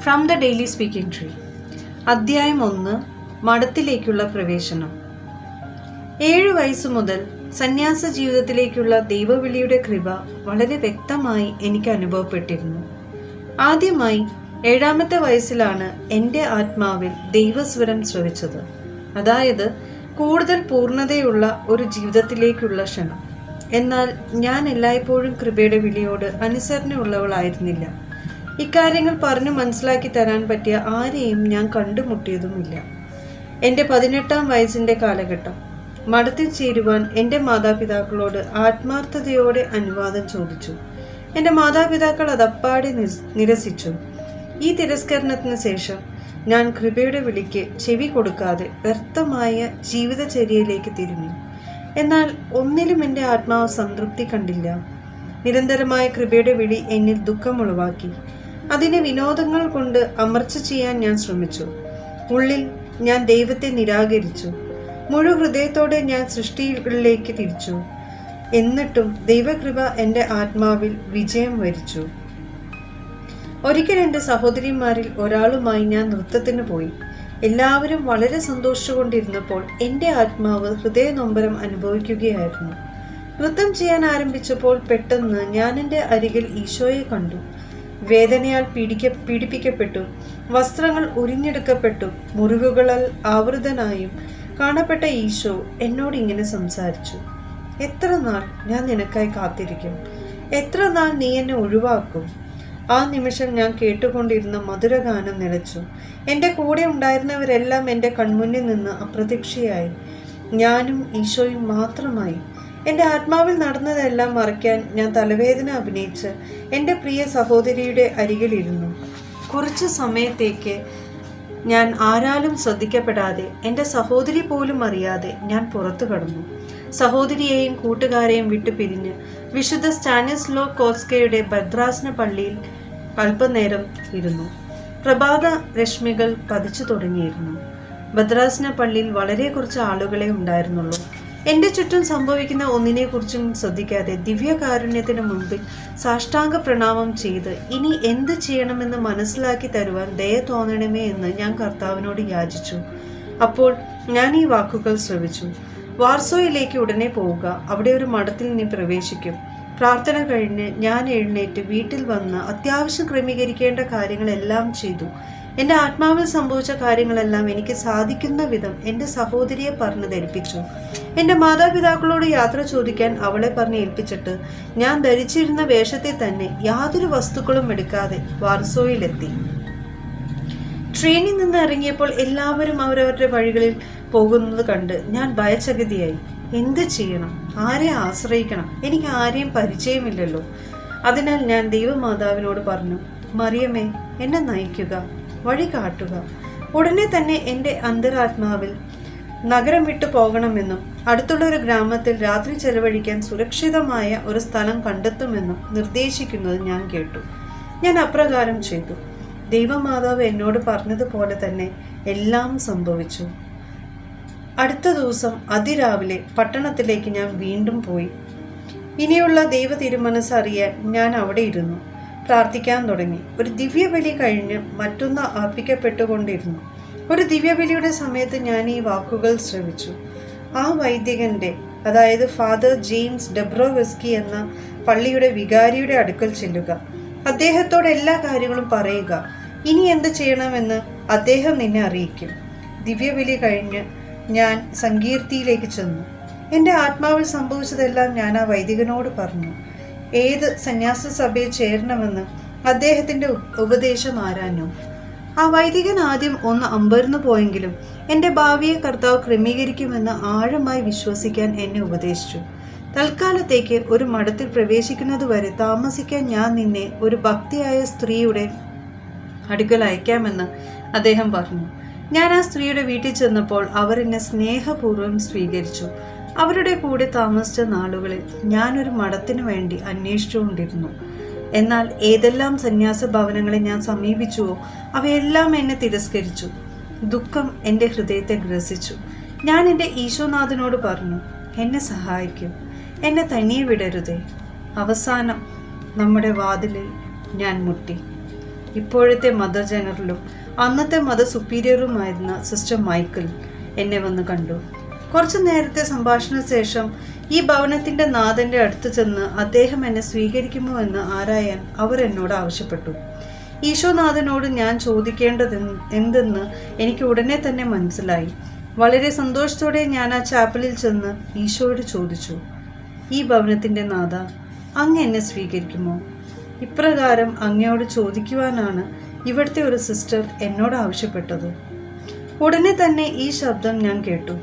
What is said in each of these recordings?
From the daily speaking tree. അധ്യായം 1. മഠത്തിലേക്കുള്ള പ്രവേശനം. 7 വയസ്സ് മുതൽ സന്യാസ ജീവിതത്തിലേക്കുള്ള ദൈവവിളിയുടെ കൃപ വളരെ വ്യക്തമായി എനിക്ക് അനുഭവപ്പെട്ടിരുന്നു. ആദ്യമായി 7ാമത്തെ വയസ്സിലാണ് എൻ്റെ ആത്മാവിൽ ദൈവസ്വരം ശ്രവിച്ചത്. അതായത് കൂടുതൽ പൂർണ്ണതയുള്ള ഒരു ജീവിതത്തിലേക്കുള്ള ക്ഷണം. എന്നാൽ ഞാൻ എല്ലായ്പ്പോഴും കൃപയുടെ വിളിയോട് അനുസരണയുള്ളവളായിരുന്നില്ല. ഇക്കാര്യങ്ങൾ പറഞ്ഞു മനസ്സിലാക്കി തരാൻ പറ്റിയ ആരെയും ഞാൻ കണ്ടുമുട്ടിയതുമില്ല. എൻ്റെ 18ാം വയസ്സിൻ്റെ കാലഘട്ടം. മഠത്തിൽ ചേരുവാൻ എൻ്റെ മാതാപിതാക്കളോട് ആത്മാർത്ഥതയോടെ അനുവാദം ചോദിച്ചു. എൻ്റെ മാതാപിതാക്കൾ അതപ്പാടെ നിരസിച്ചു. ഈ തിരസ്കരണത്തിന് ശേഷം ഞാൻ കൃപയുടെ വിളിക്ക് ചെവി കൊടുക്കാതെ വ്യർത്ഥമായ ജീവിതചര്യയിലേക്ക് തിരിഞ്ഞു. എന്നാൽ ഒന്നിലും എൻ്റെ ആത്മാവ് സംതൃപ്തി കണ്ടില്ല. നിരന്തരമായ കൃപയുടെ വിളി എന്നിൽ ദുഃഖമുളവാക്കി. അതിനെ വിനോദങ്ങൾ കൊണ്ട് അമർച്ച ചെയ്യാൻ ഞാൻ ശ്രമിച്ചു. ഉള്ളിൽ ഞാൻ ദൈവത്തെ നിരാകരിച്ചു. മുഴു ഹൃദയത്തോടെ ഞാൻ സൃഷ്ടികളിലേക്ക് തിരിച്ചു. എന്നിട്ടും ദൈവകൃപ എൻ്റെ ആത്മാവിൽ വിജയം വരിച്ചു. ഒരിക്കൽ എൻ്റെ സഹോദരിമാരിൽ ഒരാളുമായി ഞാൻ നൃത്തത്തിന് പോയി. എല്ലാവരും വളരെ സന്തോഷിച്ചുകൊണ്ടിരുന്നപ്പോൾ എൻ്റെ ആത്മാവ് ഹൃദയനൊമ്പരം അനുഭവിക്കുകയായിരുന്നു. നൃത്തം ചെയ്യാൻ ആരംഭിച്ചപ്പോൾ പെട്ടെന്ന് ഞാൻ എൻ്റെ അരികിൽ ഈശോയെ കണ്ടു. വേദനയാൽ പീഡിപ്പിക്കപ്പെട്ടു, വസ്ത്രങ്ങൾ ഉരിഞ്ഞെടുക്കപ്പെട്ടു, മുറിവുകളാൽ ആവൃതനായും കാണപ്പെട്ട ഈശോ എന്നോട് ഇങ്ങനെ സംസാരിച്ചു: എത്ര നാൾ ഞാൻ നിനക്കായി കാത്തിരിക്കും? എത്ര നാൾ നീ എന്നെ ഒഴിവാക്കും? ആ നിമിഷം ഞാൻ കേട്ടുകൊണ്ടിരുന്ന മധുരഗാനം നിലച്ചു. എൻ്റെ കൂടെ ഉണ്ടായിരുന്നവരെല്ലാം എൻ്റെ കൺമുന്നിൽ നിന്ന് അപ്രത്യക്ഷയായി. ഞാനും ഈശോയും മാത്രമായി. എൻ്റെ ആത്മാവിൽ നടന്നതെല്ലാം മറയ്ക്കാൻ ഞാൻ തലവേദന അഭിനയിച്ച് എൻ്റെ പ്രിയ സഹോദരിയുടെ അരികിലിരുന്നു. കുറച്ച് സമയത്തേക്ക് ഞാൻ ആരാലും ശ്രദ്ധിക്കപ്പെടാതെ, എൻ്റെ സഹോദരി പോലും അറിയാതെ ഞാൻ പുറത്തു കടന്നു. സഹോദരിയെയും കൂട്ടുകാരെയും വിട്ടു പിരിഞ്ഞ് വിശുദ്ധ സ്റ്റാനിസ്ലോ കോസ്കയുടെ ഭദ്രാസന പള്ളിയിൽ അല്പനേരം ഇരുന്നു. പ്രഭാത രശ്മികൾ പതിച്ചു തുടങ്ങിയിരുന്നു. ഭദ്രാസന പള്ളിയിൽ വളരെ കുറച്ച് ആളുകളെ ഉണ്ടായിരുന്നുള്ളൂ. എൻ്റെ ചുറ്റും സംഭവിക്കുന്ന ഒന്നിനെക്കുറിച്ചും ശ്രദ്ധിക്കാതെ ദിവ്യകാരുണ്യത്തിന് മുൻപിൽ സാഷ്ടാംഗ പ്രണാമം ചെയ്ത് ഇനി എന്ത് ചെയ്യണമെന്ന് മനസ്സിലാക്കി തരുവാൻ ദയ തോന്നണമേ എന്ന് ഞാൻ കർത്താവിനോട് യാചിച്ചു. അപ്പോൾ ഞാൻ ഈ വാക്കുകൾ ശ്രവിച്ചു: വാർസോയിലേക്ക് ഉടനെ പോവുക. അവിടെ ഒരു മഠത്തിൽ നീ പ്രവേശിക്കും. പ്രാർത്ഥന കഴിഞ്ഞ് ഞാൻ എഴുന്നേറ്റ് വീട്ടിൽ വന്ന് അത്യാവശ്യം ക്രമീകരിക്കേണ്ട കാര്യങ്ങളെല്ലാം ചെയ്തു. എൻ്റെ ആത്മാവിൽ സംഭവിച്ച കാര്യങ്ങളെല്ലാം എനിക്ക് സാധിക്കുന്ന വിധം എൻ്റെ സഹോദരിയെ പറഞ്ഞ് ധരിപ്പിച്ചു. എൻ്റെ മാതാപിതാക്കളോട് യാത്ര ചോദിക്കാൻ അവളെ പറഞ്ഞ് ഏൽപ്പിച്ചിട്ട് ഞാൻ ധരിച്ചിരുന്ന വേഷത്തിൽ തന്നെ യാതൊരു വസ്തുക്കളും എടുക്കാതെ വാർസോയിലെത്തി. ട്രെയിനിൽ നിന്ന് ഇറങ്ങിയപ്പോൾ എല്ലാവരും അവരവരുടെ വഴികളിൽ പോകുന്നത് കണ്ട് ഞാൻ ഭയചകിതയായി. എന്ത് ചെയ്യണം? ആരെ ആശ്രയിക്കണം? എനിക്ക് ആരെയും പരിചയമില്ലല്ലോ. അതിനാൽ ഞാൻ ദൈവമാതാവിനോട് പറഞ്ഞു: മറിയമേ, എന്നെ നയിക്കുക, വഴി കാട്ടുക. ഉടനെ തന്നെ എൻ്റെ അന്തരാത്മാവിൽ നഗരം വിട്ടു പോകണമെന്നും അടുത്തുള്ള ഒരു ഗ്രാമത്തിൽ രാത്രി ചെലവഴിക്കാൻ സുരക്ഷിതമായ ഒരു സ്ഥലം കണ്ടെത്തുമെന്നും നിർദ്ദേശിക്കുന്നത് ഞാൻ കേട്ടു. ഞാൻ അപ്രകാരം ചെയ്തു. ദൈവമാതാവ് എന്നോട് പറഞ്ഞതുപോലെ തന്നെ എല്ലാം സംഭവിച്ചു. അടുത്ത ദിവസം അതിരാവിലെ പട്ടണത്തിലേക്ക് ഞാൻ വീണ്ടും പോയി. ഇനിയുള്ള ദൈവ തിരുമനസ് അറിയാൻ ഞാൻ അവിടെ ഇരുന്നു. പ്രാർത്ഥിക്കാൻ തുടങ്ങി. ഒരു ദിവ്യബലി കഴിഞ്ഞ് മറ്റൊന്ന് അർപ്പിക്കപ്പെട്ടുകൊണ്ടിരുന്നു. ഒരു ദിവ്യബലിയുടെ സമയത്ത് ഞാൻ ഈ വാക്കുകൾ ശ്രവിച്ചു: ആ വൈദികന്റെ, അതായത് ഫാദർ ജെയിംസ് ഡെബ്രോവെസ്കി എന്ന പള്ളിയുടെ വികാരിയുടെ അടുക്കൽ ചെല്ലുക. അദ്ദേഹത്തോട് എല്ലാ കാര്യങ്ങളും പറയുക. ഇനി എന്ത് ചെയ്യണമെന്ന് അദ്ദേഹം നിന്നെ അറിയിക്കും. ദിവ്യബലി കഴിഞ്ഞ് ഞാൻ സങ്കീർത്തിയിലേക്ക് ചെന്നു. എൻ്റെ ആത്മാവിൽ സംഭവിച്ചതെല്ലാം ഞാൻ ആ വൈദികനോട് പറഞ്ഞു. ഏത് സന്യാസ സഭയിൽ ചേരണമെന്ന് അദ്ദേഹത്തിൻ്റെ ഉപദേശം ആരാഞ്ഞു. ആ വൈദികൻ ആദ്യം ഒന്ന് അമ്പരന്നു പോയെങ്കിലും എൻ്റെ ഭാവിയെ കർത്താവ് ക്രമീകരിക്കുമെന്ന് ആഴമായി വിശ്വസിക്കാൻ എന്നെ ഉപദേശിച്ചു. തൽക്കാലത്തേക്ക് ഒരു മഠത്തിൽ പ്രവേശിക്കുന്നതുവരെ താമസിക്കാൻ ഞാൻ നിന്നെ ഒരു ഭക്തിയായ സ്ത്രീയുടെ അടുക്കൽ അയക്കാമെന്ന് അദ്ദേഹം പറഞ്ഞു. ഞാൻ ആ സ്ത്രീയുടെ വീട്ടിൽ ചെന്നപ്പോൾ അവർ എന്നെ സ്നേഹപൂർവ്വം സ്വീകരിച്ചു. അവരുടെ കൂടെ താമസിച്ച നാളുകളിൽ ഞാനൊരു മഠത്തിനു വേണ്ടി അന്വേഷിച്ചുകൊണ്ടിരുന്നു. എന്നാൽ ഏതെല്ലാം സന്യാസ ഭവനങ്ങളെ ഞാൻ സമീപിച്ചുവോ അവയെല്ലാം എന്നെ തിരസ്കരിച്ചു. ദുഃഖം എൻ്റെ ഹൃദയത്തെ ഗ്രസിച്ചു. ഞാൻ എൻ്റെ ഈശോനാഥനോട് പറഞ്ഞു: എന്നെ സഹായിക്കൂ, എന്നെ തനിയെ വിടരുതേ. അവസാനം നമ്മുടെ വാതിലിൽ ഞാൻ മുട്ടി. ഇപ്പോഴത്തെ മദർ ജനറലും അന്നത്തെ മദർ സുപ്പീരിയറുമായിരുന്ന സിസ്റ്റർ മൈക്കിൾ എന്നെ വന്ന് കണ്ടു. കുറച്ചു നേരത്തെ സംഭാഷണ ശേഷം ഈ ഭവനത്തിൻ്റെ നാഥൻ്റെ അടുത്ത് ചെന്ന് അദ്ദേഹം എന്നെ സ്വീകരിക്കുമോ എന്ന് ആരായാൻ അവർ എന്നോട് ആവശ്യപ്പെട്ടു. ഈശോനാഥനോട് ഞാൻ ചോദിക്കേണ്ടത് എന്തെന്ന് എനിക്ക് ഉടനെ തന്നെ മനസ്സിലായി. വളരെ സന്തോഷത്തോടെ ഞാൻ ആ ചാപ്പലിൽ ചെന്ന് ഈശോയോട് ചോദിച്ചു, ഈ ഭവനത്തിൻ്റെ നാഥ, അങ്ങ് എന്നെ സ്വീകരിക്കുമോ? ഇപ്രകാരം അങ്ങയോട് ചോദിക്കുവാനാണ് ഇവിടുത്തെ ഒരു സിസ്റ്റർ എന്നോട് ആവശ്യപ്പെട്ടത്. ഉടനെ തന്നെ ഈ ശബ്ദം ഞാൻ കേട്ടു,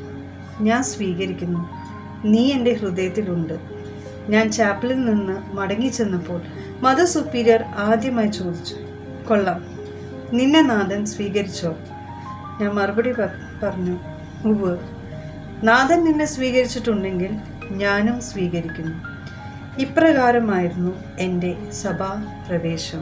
ഞാൻ സ്വീകരിക്കുന്നു, നീ എൻ്റെ ഹൃദയത്തിലുണ്ട്. ഞാൻ ചാപ്പലിൽ നിന്ന് മടങ്ങി ചെന്നപ്പോൾ മദർ സുപ്പീരിയർ ആദ്യമായി ചോദിച്ചു, കൊള്ളാം, നിന്നെ നാഥൻ സ്വീകരിച്ചോ? ഞാൻ മറുപടി പറഞ്ഞു, ഉവ്വ്, നാഥൻ നിന്നെ സ്വീകരിച്ചിട്ടുണ്ടെങ്കിൽ ഞാനും സ്വീകരിക്കുന്നു. ഇപ്രകാരമായിരുന്നു എൻ്റെ സഭാ പ്രവേശം.